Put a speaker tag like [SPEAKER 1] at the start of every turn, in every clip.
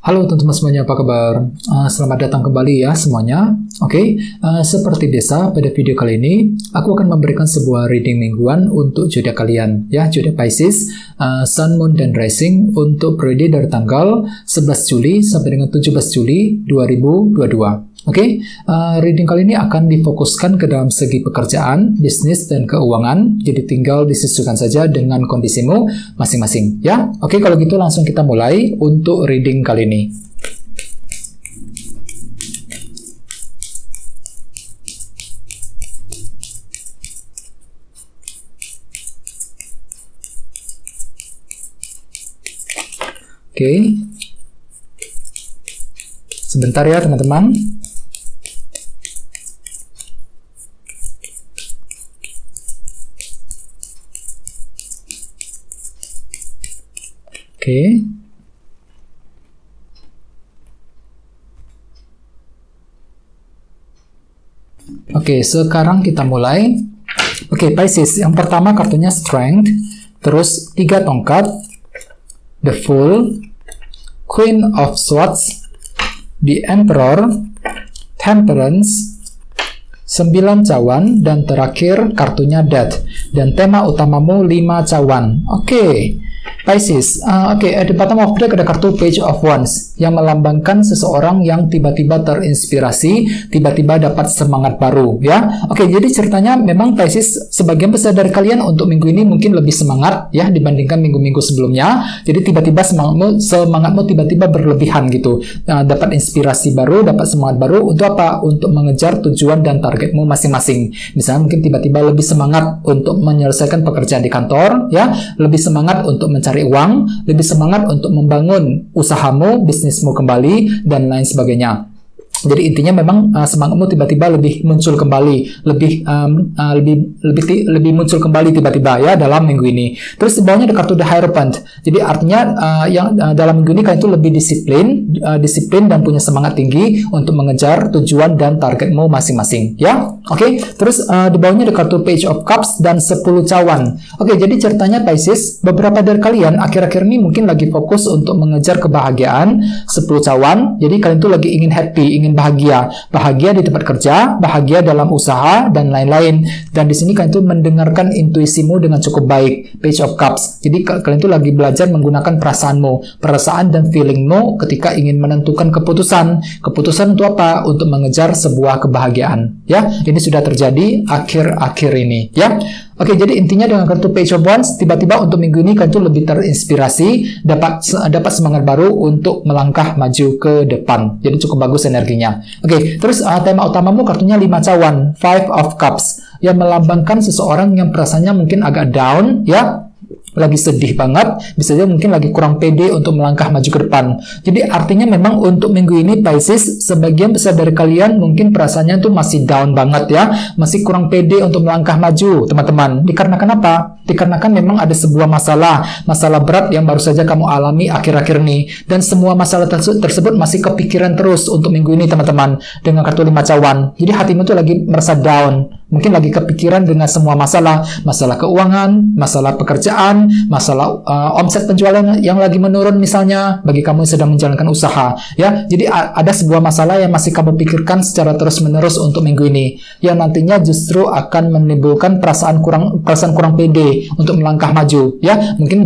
[SPEAKER 1] Halo teman-teman semuanya, apa kabar? Selamat datang kembali ya semuanya. Oke, seperti biasa pada video kali ini, aku akan memberikan sebuah reading mingguan untuk zodiak kalian, ya, zodiak Pisces, Sun, Moon, dan Rising untuk periode dari tanggal 11 Juli sampai dengan 17 Juli 2022. Oke, reading kali ini akan difokuskan ke dalam segi pekerjaan, bisnis, dan keuangan. Jadi tinggal disesuaikan saja dengan kondisimu masing-masing, ya. Oke, kalau gitu langsung kita mulai untuk reading kali ini. Oke, sebentar ya teman-teman. Oke, sekarang kita mulai. Oke, Pisces, yang pertama kartunya Strength, terus 3 tongkat, The Fool, Queen of Swords, The Emperor, Temperance, 9 cawan, dan terakhir kartunya Death. Dan tema utamamu 5 cawan. Oke, Pisces, at the bottom of the deck ada kartu Page of Wands yang melambangkan seseorang yang tiba-tiba terinspirasi, tiba-tiba dapat semangat baru, ya. Oke, jadi ceritanya memang Pisces, sebagian besar dari kalian untuk minggu ini mungkin lebih semangat, ya, dibandingkan minggu-minggu sebelumnya. Jadi tiba-tiba semangatmu tiba-tiba berlebihan gitu. Dapat inspirasi baru, dapat semangat baru untuk apa? Untuk mengejar tujuan dan targetmu masing-masing. Misalnya mungkin tiba-tiba lebih semangat untuk menyelesaikan pekerjaan di kantor, ya, lebih semangat untuk mencari uang, lebih semangat untuk membangun usahamu, bisnismu kembali, dan lain sebagainya. Jadi intinya memang semangatmu tiba-tiba lebih muncul kembali, lebih muncul kembali tiba-tiba ya dalam minggu ini. Terus di bawahnya ada kartu The Hierophant. Jadi artinya dalam minggu ini kalian itu lebih disiplin dan punya semangat tinggi untuk mengejar tujuan dan targetmu masing-masing, ya. Oke, terus di bawahnya ada kartu Page of Cups dan 10 cawan. Oke, jadi ceritanya Pisces, beberapa dari kalian akhir-akhir ini mungkin lagi fokus untuk mengejar kebahagiaan, 10 cawan. Jadi kalian itu lagi ingin happy, ingin bahagia di tempat kerja, bahagia dalam usaha, dan lain-lain. Dan di sini kalian itu mendengarkan intuisimu dengan cukup baik, Page of Cups. Jadi kalian itu lagi belajar menggunakan perasaan dan feelingmu ketika ingin menentukan keputusan. Keputusan untuk apa? Untuk mengejar sebuah kebahagiaan. Ya, ini sudah terjadi akhir-akhir ini. Ya. Oke, jadi intinya dengan kartu Page of Wands, tiba-tiba untuk minggu ini kalian tuh lebih terinspirasi, dapat semangat baru untuk melangkah maju ke depan. Jadi cukup bagus energinya. Oke, terus tema utamamu kartunya 5 cawan, Five of Cups, yang melambangkan seseorang yang perasaannya mungkin agak down, ya, lagi sedih banget, bisa aja mungkin lagi kurang pede untuk melangkah maju ke depan. Jadi artinya memang untuk minggu ini Pisces, sebagian besar dari kalian mungkin perasaannya tuh masih down banget ya, masih kurang pede untuk melangkah maju, teman-teman. Dikarenakan apa? Dikarenakan memang ada sebuah masalah berat yang baru saja kamu alami akhir-akhir ini, dan semua masalah tersebut masih kepikiran terus untuk minggu ini, teman-teman, dengan kartu 5 cawan. Jadi hatimu tuh lagi merasa down, mungkin lagi kepikiran dengan semua masalah keuangan, masalah pekerjaan, masalah omset penjualan yang lagi menurun misalnya, bagi kamu yang sedang menjalankan usaha, ya. Jadi ada sebuah masalah yang masih kamu pikirkan secara terus-menerus untuk minggu ini, yang nantinya justru akan menimbulkan perasaan kurang pede untuk melangkah maju, ya. Mungkin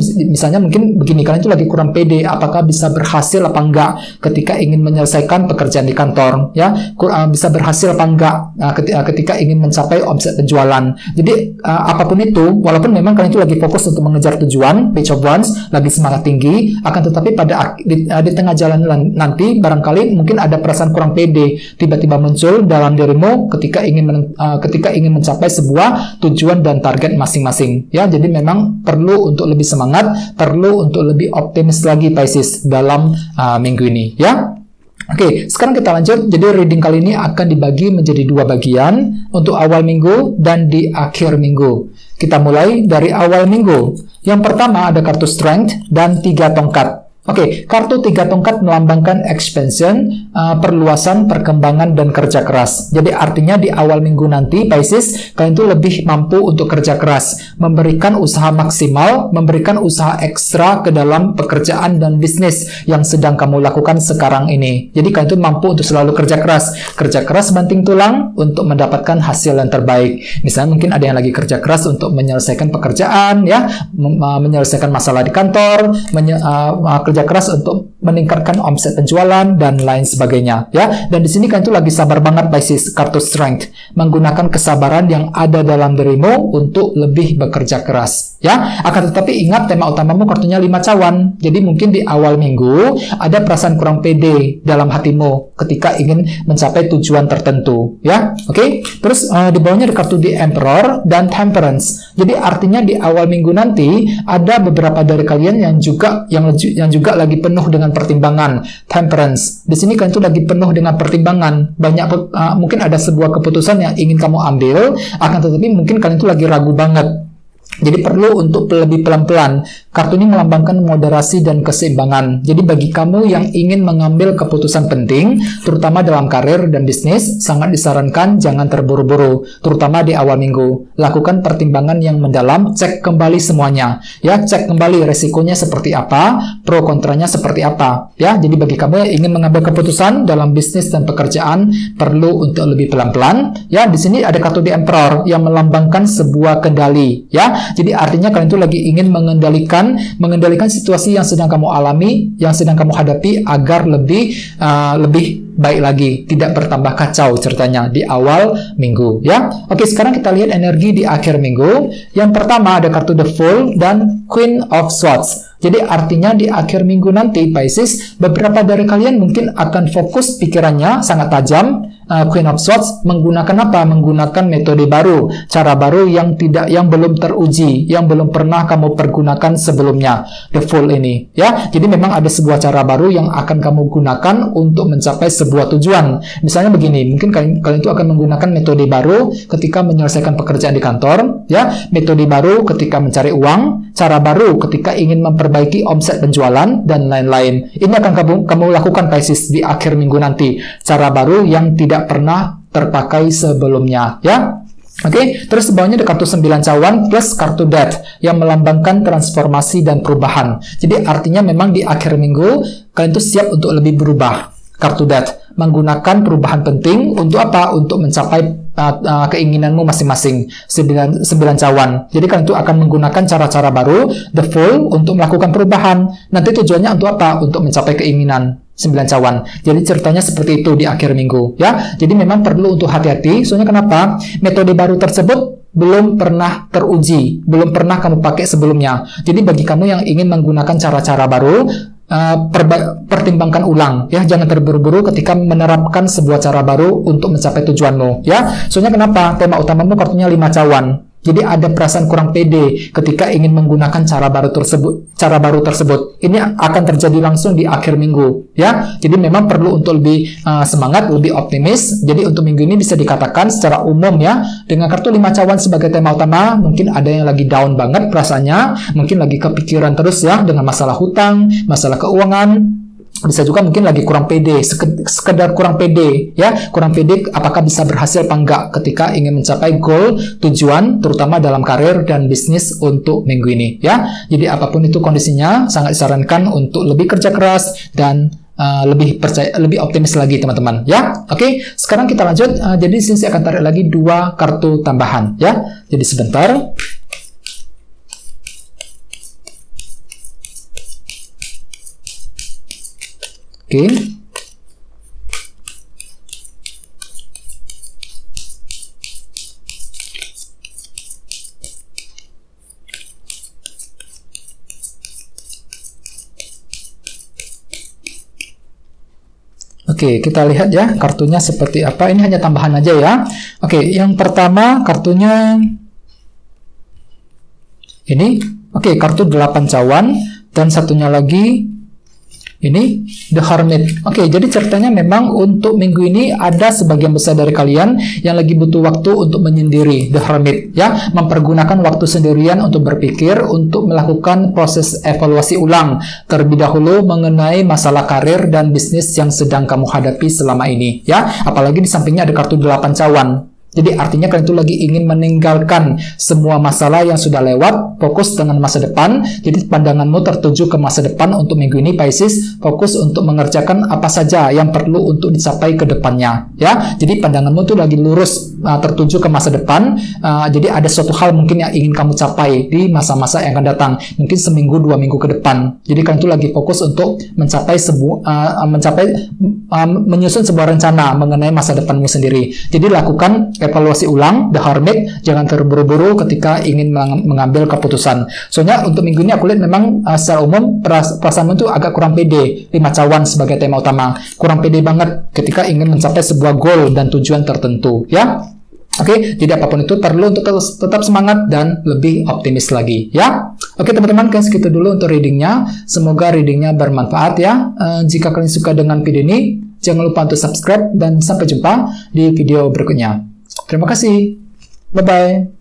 [SPEAKER 1] begini, kalian itu lagi kurang pede, apakah bisa berhasil apa enggak ketika ingin menyelesaikan pekerjaan di kantor, ya. Bisa berhasil apa enggak ketika ingin mencapai omset penjualan. Jadi apapun itu, walaupun memang kalian itu lagi fokus untuk mengejar tujuan, Page of Wands, lagi semangat tinggi, akan tetapi di tengah jalan nanti barangkali mungkin ada perasaan kurang pede tiba-tiba muncul dalam dirimu ketika ingin mencapai sebuah tujuan dan target masing-masing, ya. Jadi memang perlu untuk lebih semangat, perlu untuk lebih optimis lagi Pisces dalam minggu ini, ya. Oke, sekarang kita lanjut. Jadi reading kali ini akan dibagi menjadi 2 bagian, untuk awal minggu dan di akhir minggu. Kita mulai dari awal minggu. Yang pertama ada kartu Strength dan 3 tongkat. Oke, kartu 3 tongkat melambangkan expansion, perluasan, perkembangan, dan kerja keras. Jadi artinya di awal minggu nanti, Pisces, kalian itu lebih mampu untuk kerja keras, memberikan usaha maksimal, memberikan usaha ekstra ke dalam pekerjaan dan bisnis yang sedang kamu lakukan sekarang ini. Jadi kalian itu mampu untuk selalu kerja keras banting tulang untuk mendapatkan hasil yang terbaik. Misalnya mungkin ada yang lagi kerja keras untuk menyelesaikan pekerjaan, ya, menyelesaikan masalah di kantor, kerja keras untuk meningkatkan omset penjualan dan lain sebagainya, ya. Dan di sini kan itu lagi sabar banget, Pisces, kartu strength, menggunakan kesabaran yang ada dalam dirimu untuk lebih bekerja keras, ya. Akan tetapi ingat, tema utamamu kartunya 5 cawan. Jadi mungkin di awal minggu ada perasaan kurang pede dalam hatimu ketika ingin mencapai tujuan tertentu, ya. Oke. Terus di bawahnya ada kartu The Emperor dan Temperance. Jadi artinya di awal minggu nanti ada beberapa dari kalian yang juga lagi penuh dengan pertimbangan. Temperance. Di sini kan itu lagi penuh dengan pertimbangan. Banyak mungkin ada sebuah keputusan yang ingin kamu ambil, akan tetapi mungkin kalian itu lagi ragu banget. Jadi perlu untuk lebih pelan-pelan. Kartu ini melambangkan moderasi dan keseimbangan. Jadi bagi kamu yang ingin mengambil keputusan penting, terutama dalam karir dan bisnis, sangat disarankan jangan terburu-buru, terutama di awal minggu. Lakukan pertimbangan yang mendalam, cek kembali semuanya. Ya, cek kembali resikonya seperti apa, pro kontranya seperti apa. Ya, jadi bagi kamu yang ingin mengambil keputusan dalam bisnis dan pekerjaan, perlu untuk lebih pelan-pelan. Ya, di sini ada kartu The Emperor yang melambangkan sebuah kendali. Ya, jadi artinya kalian itu lagi ingin mengendalikan situasi yang sedang kamu alami, yang sedang kamu hadapi agar lebih baik lagi, tidak bertambah kacau ceritanya di awal minggu, ya. Oke, sekarang kita lihat energi di akhir minggu. Yang pertama ada kartu The Fool dan Queen of Swords. Jadi artinya di akhir minggu nanti, Pisces, beberapa dari kalian mungkin akan fokus pikirannya sangat tajam. Queen of Swords menggunakan apa? Menggunakan metode baru, cara baru yang belum teruji, yang belum pernah kamu pergunakan sebelumnya. The Fool ini, ya. Jadi memang ada sebuah cara baru yang akan kamu gunakan untuk mencapai sebuah tujuan. Misalnya begini, mungkin kalian itu akan menggunakan metode baru ketika menyelesaikan pekerjaan di kantor, ya. Metode baru ketika mencari uang, cara baru ketika ingin memperbaiki omset penjualan dan lain-lain. Ini akan kamu lakukan, Pisces, di akhir minggu nanti. Cara baru yang tidak pernah terpakai sebelumnya, ya. Oke, terus bawahnya ada kartu 9 cawan plus kartu Death yang melambangkan transformasi dan perubahan. Jadi artinya memang di akhir minggu kalian itu siap untuk lebih berubah. Kartu Death menggunakan perubahan penting untuk apa? Untuk mencapai keinginanmu masing-masing. 9 cawan. Jadi kalian itu akan menggunakan cara-cara baru, The Fool, untuk melakukan perubahan. Nanti tujuannya untuk apa? Untuk mencapai keinginan. 9 cawan. Jadi ceritanya seperti itu di akhir minggu, ya. Jadi memang perlu untuk hati-hati. Soalnya kenapa? Metode baru tersebut belum pernah teruji, belum pernah kamu pakai sebelumnya. Jadi bagi kamu yang ingin menggunakan cara-cara baru, pertimbangkan ulang, ya. Jangan terburu-buru ketika menerapkan sebuah cara baru untuk mencapai tujuanmu, ya. Soalnya kenapa? Tema utamamu kartunya 5 cawan. Jadi ada perasaan kurang pede ketika ingin menggunakan cara baru tersebut. Ini akan terjadi langsung di akhir minggu, ya. Jadi memang perlu untuk lebih semangat, lebih optimis. Jadi untuk minggu ini bisa dikatakan secara umum, ya, dengan kartu 5 cawan sebagai tema utama, mungkin ada yang lagi down banget perasaannya, mungkin lagi kepikiran terus, ya, dengan masalah hutang, masalah keuangan. Bisa juga mungkin lagi kurang pede, sekedar kurang pede, ya, kurang pede apakah bisa berhasil apa enggak ketika ingin mencapai goal, tujuan, terutama dalam karir dan bisnis untuk minggu ini, ya. Jadi apapun itu kondisinya, sangat disarankan untuk lebih kerja keras dan lebih optimis lagi, teman-teman, ya. Oke, sekarang kita lanjut. Jadi di sini saya akan tarik lagi 2 kartu tambahan, ya. Jadi sebentar. Oke. Oke, kita lihat, ya, kartunya seperti apa. Ini hanya tambahan aja, ya. Oke, yang pertama kartunya ini. Oke, kartu 8 cawan dan satunya lagi Ini The Hermit. Oke, jadi ceritanya memang untuk minggu ini ada sebagian besar dari kalian yang lagi butuh waktu untuk menyendiri, The Hermit, ya, mempergunakan waktu sendirian untuk berpikir, untuk melakukan proses evaluasi ulang terlebih dahulu mengenai masalah karir dan bisnis yang sedang kamu hadapi selama ini, ya. Apalagi di sampingnya ada kartu 8 cawan. Jadi artinya kalian itu lagi ingin meninggalkan semua masalah yang sudah lewat, fokus dengan masa depan. Jadi pandanganmu tertuju ke masa depan untuk minggu ini, Pisces. Fokus untuk mengerjakan apa saja yang perlu untuk dicapai ke depannya, ya. Jadi pandanganmu tuh lagi lurus, tertuju ke masa depan. Jadi ada suatu hal mungkin yang ingin kamu capai di masa-masa yang akan datang. Mungkin seminggu, 2 minggu ke depan. Jadi kalian itu lagi fokus untuk menyusun sebuah rencana mengenai masa depanmu sendiri. Jadi lakukan evaluasi ulang, The Hermit. Jangan terburu-buru ketika ingin mengambil keputusan. Soalnya untuk minggu ini aku lihat memang secara umum perasaanmu itu agak kurang pede. 5 cawan sebagai tema utama. Kurang pede banget ketika ingin mencapai sebuah goal dan tujuan tertentu, ya. Oke, jadi apapun itu perlu untuk tetap semangat dan lebih optimis lagi, ya. Oke teman-teman, segitu dulu untuk readingnya. Semoga readingnya bermanfaat, ya. Jika kalian suka dengan video ini, jangan lupa untuk subscribe dan sampai jumpa di video berikutnya. Terima kasih. Bye-bye.